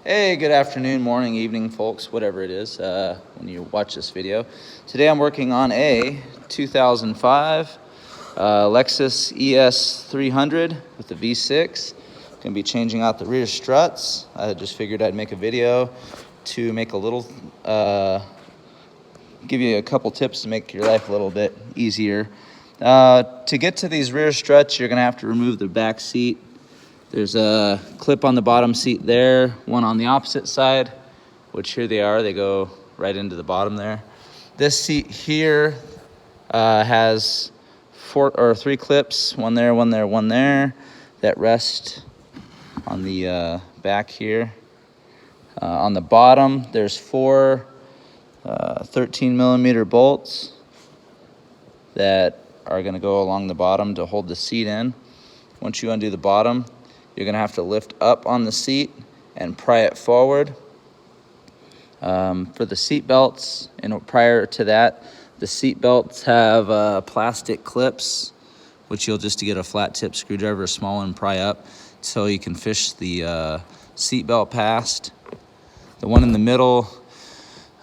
Hey, good afternoon, morning, evening, folks, whatever it is when you watch this video. Today I'm working on a 2005 Lexus ES330 with the V6. Going to be changing out the rear struts. I just figured I'd make a video to make a little, give you a couple tips to make your life a little bit easier. To get to these rear struts, you're going to have to remove the back seat. There's a clip on the bottom seat there, one on the opposite side, which here they are. They go right into the bottom there. This seat here has three clips, one there, one there, one there, that rest on the back here. On the bottom, there's four 13 millimeter bolts that are going to go along the bottom to hold the seat in. Once you undo the bottom, you're going to have to lift up on the seat and pry it forward. For the seat belts, and prior to that, the seat belts have plastic clips, which you'll just get a flat tip screwdriver, small one, pry up so you can fish the seat belt past. The one in the middle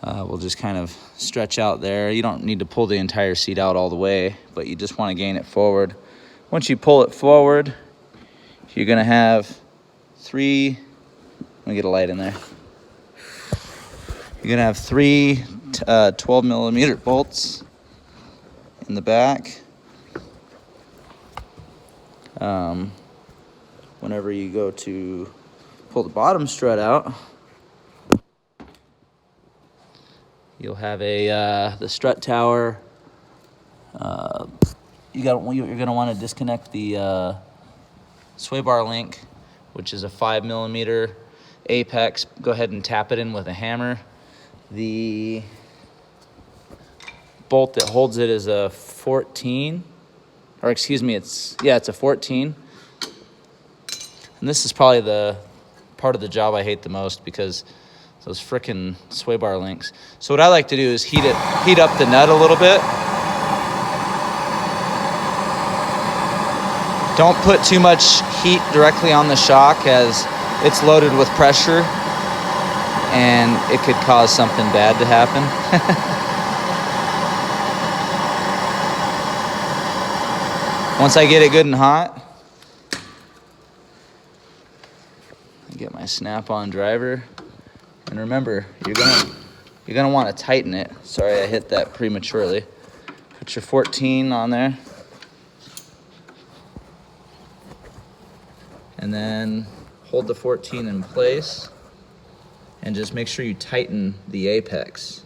will just kind of stretch out there. You don't need to pull the entire seat out all the way, but you just want to gain it forward. Once you pull it forward, you're going to have three, let me get a light in there. You're going to have three 12 millimeter bolts in the back. Whenever you go to pull the bottom strut out, you'll have the strut tower. You're going to want to disconnect the sway bar link, which is a 5 millimeter apex. Go ahead and tap it in with a hammer. The bolt that holds it is a 14, or excuse me, it's a 14. And this is probably the part of the job I hate the most, because those frickin' sway bar links. So what I like to do is heat up the nut a little bit. Don't put too much heat directly on the shock, as it's loaded with pressure and it could cause something bad to happen. Once I get it good and hot, I get my snap-on driver. And remember, you're gonna want to tighten it. Sorry, I hit that prematurely. Put your 14 on there. And then hold the 14 in place and just make sure you tighten the apex.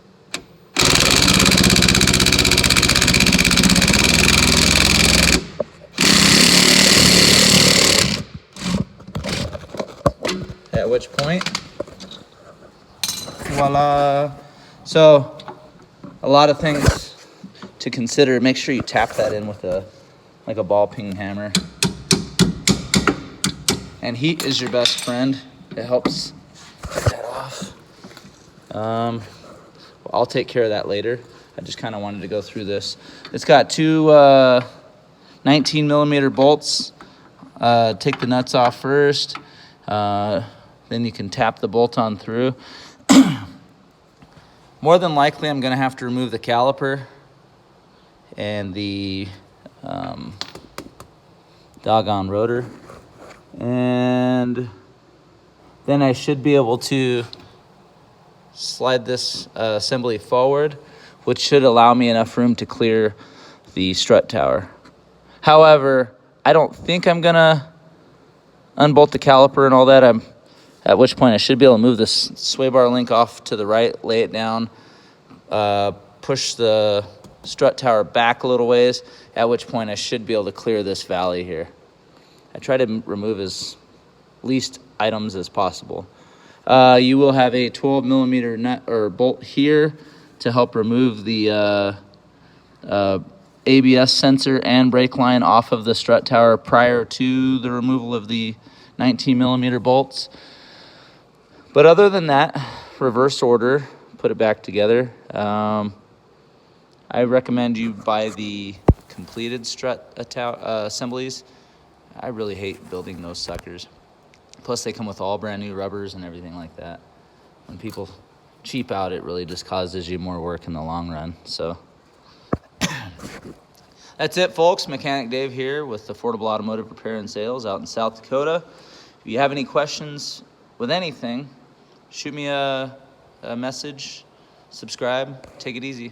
At which point, voila. So a lot of things to consider. Make sure you tap that in with like a ball peen hammer. And heat is your best friend. It helps get that off. I'll take care of that later. I just kind of wanted to go through this. It's got two 19 millimeter bolts. Take the nuts off first. Then you can tap the bolt on through. More than likely, I'm going to have to remove the caliper and the doggone rotor. And then I should be able to slide this assembly forward, which should allow me enough room to clear the strut tower. However, I don't think I'm gonna unbolt the caliper and all that. At which point I should be able to move this sway bar link off to the right, lay it down, push the strut tower back a little ways, at which point I should be able to clear this valley here. I try to remove as least items as possible. You will have a 12 millimeter nut or bolt here to help remove the ABS sensor and brake line off of the strut tower prior to the removal of the 19 millimeter bolts. But other than that, reverse order, put it back together. I recommend you buy the completed strut assemblies. I really hate building those suckers. Plus, they come with all brand new rubbers and everything like that. When people cheap out, it really just causes you more work in the long run. So that's it, folks. Mechanic Dave here with Affordable Automotive Repair and Sales out in South Dakota. If you have any questions with anything, shoot me a message, subscribe, take it easy.